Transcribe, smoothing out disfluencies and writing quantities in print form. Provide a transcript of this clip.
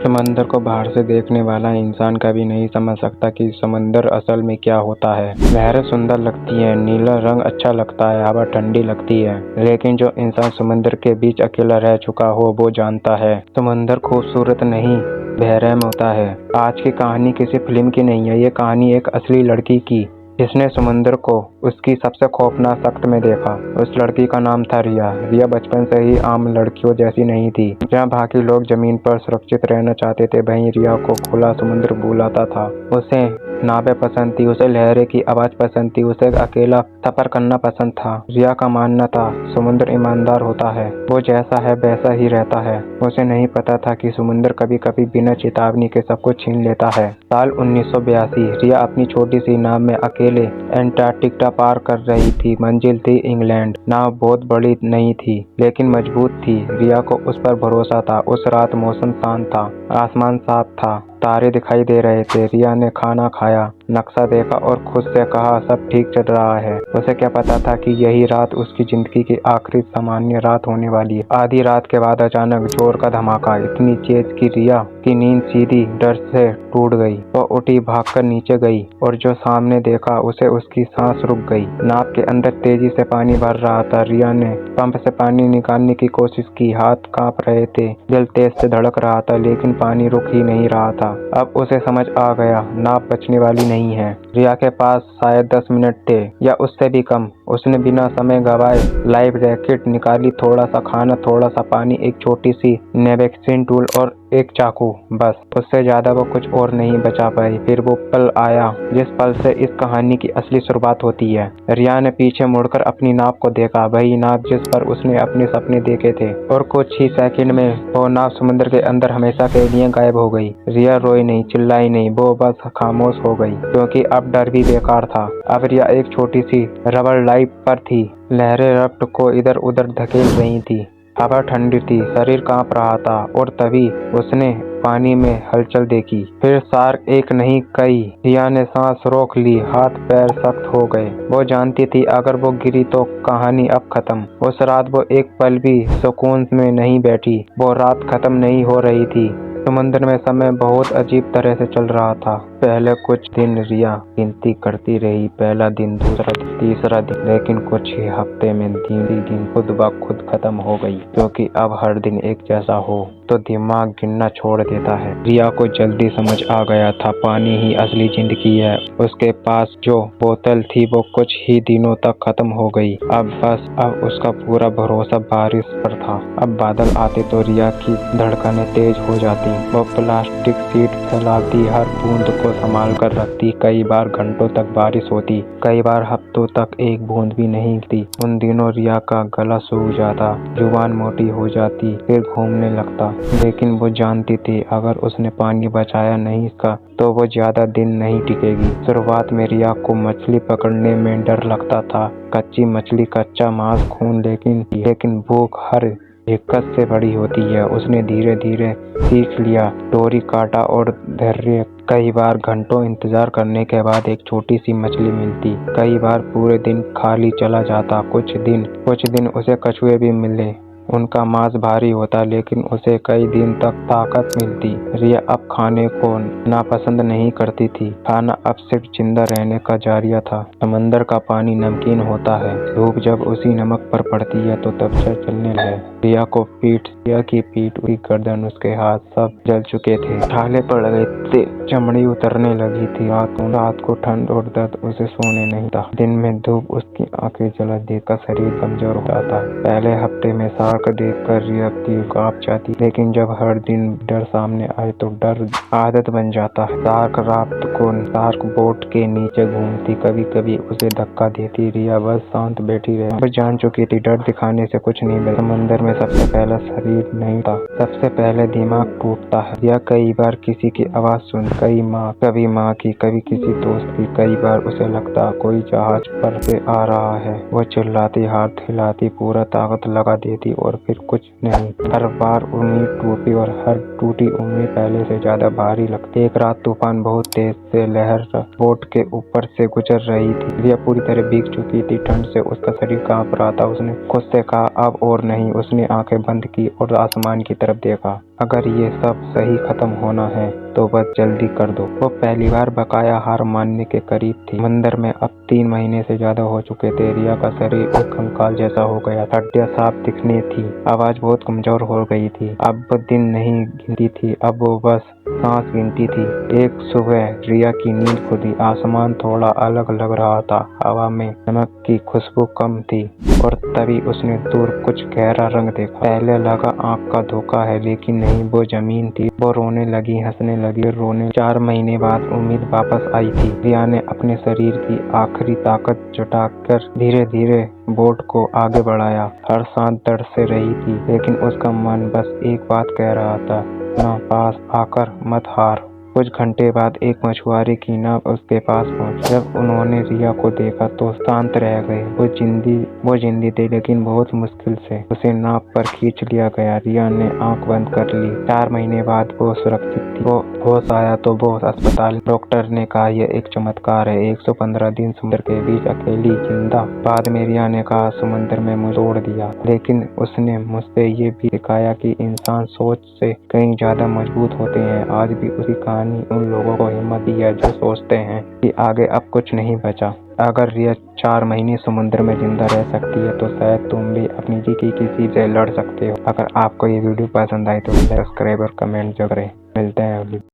समंदर को बाहर से देखने वाला इंसान कभी नहीं समझ सकता कि समंदर असल में क्या होता है। लहरें सुंदर लगती हैं, नीला रंग अच्छा लगता है, हवा ठंडी लगती है, लेकिन जो इंसान समंदर के बीच अकेला रह चुका हो वो जानता है समंदर खूबसूरत नहीं, बेरहम होता है। आज की कहानी किसी फिल्म की नहीं है, ये कहानी एक असली लड़की की जिसने समुद्र को उसकी सबसे खौफनाक शक्ल में देखा। उस लड़की का नाम था रिया। रिया बचपन से ही आम लड़कियों जैसी नहीं थी। जहाँ बाकी लोग जमीन पर सुरक्षित रहना चाहते थे, वहीं रिया को खुला समुद्र बुलाता था। उसे नावें पसंद थी, उसे लहरें की आवाज पसंद थी, उसे अकेला सफर करना पसंद था। रिया का मानना था समुद्र ईमानदार होता है, वो जैसा है वैसा ही रहता है। उसे नहीं पता था कि समुद्र कभी कभी बिना चेतावनी के सब कुछ छीन लेता है। साल 1982 रिया अपनी छोटी सी नाव में अकेले एंटार्क्टिका पार कर रही थी। मंजिल थी इंग्लैंड। नाव बहुत बड़ी नहीं थी, लेकिन मजबूत थी। रिया को उस पर भरोसा था। उस रात मौसम शांत था, आसमान साफ था, तारे दिखाई दे रहे थे। रिया ने खाना खाया, नक्शा देखा और खुद से कहा सब ठीक चल रहा है। उसे क्या पता था कि यही रात उसकी जिंदगी की आखिरी सामान्य रात होने वाली है। आधी रात के बाद अचानक जोर का धमाका, इतनी तेज कि रिया की नींद सीधी डर से टूट गई। वो उठी, भागकर नीचे गई और जो सामने देखा उसे उसकी सांस रुक गई। नाव के अंदर तेजी से पानी भर रहा था। रिया ने पंप से पानी निकालने की कोशिश की, हाथ कांप रहे थे, दिल तेज से धड़क रहा था, लेकिन पानी रुक ही नहीं रहा था। अब उसे समझ आ गया, नाव बचने वाली नहीं है। रिया के पास शायद 10 मिनट थे या उससे भी कम। उसने बिना समय गवाए लाइफ जैकेट निकाली, थोड़ा सा खाना, थोड़ा सा पानी, एक छोटी सी नेविगेशन टूल और एक चाकू, बस। उससे ज्यादा वो कुछ और नहीं बचा पाई। फिर वो पल आया जिस पल से इस कहानी की असली शुरुआत होती है। रिया ने पीछे मुड़कर अपनी नाव को देखा, वही नाव जिस पर उसने अपने सपने देखे थे, और कुछ ही सेकंड में वो नाव समुद्र के अंदर हमेशा के लिए गायब हो गई। रिया रोई नहीं, चिल्लाई नहीं, वो बस खामोश हो गई, क्योंकि अब डर भी बेकार था। अब रिया एक छोटी सी रबर लाइफ पर थी। लहरें रफ्ट को इधर उधर धकेल रही थी, हवा ठंडी थी, शरीर कांप रहा था, और तभी उसने पानी में हलचल देखी। फिर शार्क, एक नहीं कई। रिया ने सांस रोक ली, हाथ पैर सख्त हो गए। वो जानती थी अगर वो गिरी तो कहानी अब खत्म। उस रात वो एक पल भी सुकून में नहीं बैठी। वो रात खत्म नहीं हो रही थी। समुद्र में समय बहुत अजीब तरह से चल रहा था। पहले कुछ दिन रिया गिनती करती रही, पहला दिन, दूसरा दिन, तीसरा दिन, लेकिन कुछ ही हफ्ते में दिन खुद ब खुद खत्म हो गई। क्योंकि अब हर दिन एक जैसा हो तो दिमाग गिनना छोड़ देता है। रिया को जल्दी समझ आ गया था, पानी ही असली जिंदगी है। उसके पास जो बोतल थी वो कुछ ही दिनों तक खत्म हो गई। अब उसका पूरा भरोसा बारिश पर था। अब बादल आते तो रिया की धड़कनें तेज हो जाती। वो प्लास्टिक शीट फैलाती, हर बूंद को संभाल कर रखती। कई बार घंटों तक बारिश होती, कई बार हफ्तों तक एक बूंद भी नहीं गिरती। उन दिनों रिया का गला सूख जाता, जुबान मोटी हो जाती, फिर घूमने लगता। लेकिन वो जानती थी अगर उसने पानी बचाया नहीं इसका तो वो ज्यादा दिन नहीं टिकेगी। शुरुआत में रिया को मछली पकड़ने में डर लगता था। कच्ची मछली, कच्चा मांस, खून, लेकिन भूख हर दिक्कत से बड़ी होती है। उसने धीरे धीरे सीख लिया, डोरी काटा और धैर्य। कई बार घंटों इंतजार करने के बाद एक छोटी सी मछली मिलती, कई बार पूरे दिन खाली चला जाता। कुछ दिन उसे कछुए भी मिले। उनका मांस भारी होता, लेकिन उसे कई दिन तक ताकत मिलती। रिया अब खाने को नापसंद नहीं करती थी। खाना अब सिर्फ जिंदा रहने का जरिया था। समंदर का पानी नमकीन होता है, धूप जब उसी नमक पर पड़ती है तो तबसे चलने लगे। रिया की पीठ, उसकी गर्दन, उसके हाथ सब जल चुके थे, छाले पड़ गए थे, चमड़ी उतरने लगी थी। रात को ठंड और दर्द उसे सोने नहीं था। दिन में धूप उसकी आंखें जला देकर शरीर कमजोर हो जाता। पहले हफ्ते में शार्क देखकर रिया की कांप जाती, लेकिन जब हर दिन डर सामने आए तो डर आदत बन जाता है। शार्क बोट के नीचे घूमती, कभी कभी उसे धक्का देती। रिया बस शांत बैठी रही। वो जान चुकी थी डर दिखाने से कुछ नहीं मिलता। समंदर में सबसे पहला शरीर नहीं था, सबसे पहले दिमाग टूटता है। रिया कई बार किसी की आवाज सुन, कभी माँ की, कभी किसी दोस्त की। कई बार उसे लगता कोई जहाज पर से आ रहा है। वो चिल्लाती, हाथ हिलाती, पूरा ताकत लगा देती, और फिर कुछ नहीं। हर बार उम्मीद टूटी, और हर टूटी उम्मीद पहले से ज्यादा भारी लगती। एक रात तूफान बहुत तेज से लहर बोट के ऊपर से गुजर रही थी। रिया पूरी तरह भीग चुकी थी, ठंड से उसका शरीर कांप रहा था। उसने खुद से कहा, अब और नहीं। उसने आंखें बंद की और आसमान की तरफ देखा। अगर ये सब सही खत्म होना है तो बस जल्दी कर दो। वो पहली बार बकाया हार मानने के करीब थी। मंदिर में अब 3 महीने से ज्यादा हो चुके थे। रिया का शरीर एक कंकाल जैसा हो गया, हड्डियां साफ दिखने थी, आवाज बहुत कमजोर हो गई थी। अब वो दिन नहीं गिनती थी, अब वो बस सांस गिनती थी। एक सुबह रिया की नींद खुली। आसमान थोड़ा अलग लग रहा था, हवा में नमक की खुशबू कम थी और तभी उसने दूर कुछ गहरा रंग देखा। पहले लगा आंख का धोखा है, लेकिन नहीं, वो जमीन थी। वो रोने लगी, हंसने लगी, रोने। 4 महीने बाद उम्मीद वापस आई थी। रिया ने अपने शरीर की आखिरी ताकत जुटाकर धीरे धीरे बोट को आगे बढ़ाया। हर सांस दर्द से रही थी, लेकिन उसका मन बस एक बात कह रहा था, ना, पास आकर मत हार। कुछ घंटे बाद एक मछुआरे की नाव उसके पास पहुंची। जब उन्होंने रिया को देखा तो शांत रह गए। वो जिंदी थे, लेकिन बहुत मुश्किल से। उसे नाव पर खींच लिया गया। रिया ने आंख बंद कर ली। 4 महीने बाद वो सुरक्षित थी। वो होश आया तो वो अस्पताल। डॉक्टर ने कहा, यह एक चमत्कार है, 115 दिन समुद्र के बीच अकेली जिंदा। बाद में रिया ने कहा, समुद्र में मुझे छोड़ दिया, लेकिन उसने मुझसे ये भी सिखाया कि इंसान सोच से कहीं ज्यादा मजबूत होते हैं। आज भी उसी कहानी उन लोगों को हिम्मत दी है जो सोचते हैं कि आगे अब कुछ नहीं बचा। अगर रिया 4 महीने समुद्र में जिंदा रह सकती है तो शायद तुम भी अपनी जी की किसी से लड़ सकते हो। अगर आपको ये वीडियो पसंद आई तो सब्सक्राइब और कमेंट जरूर करें। मिलते हैं अगली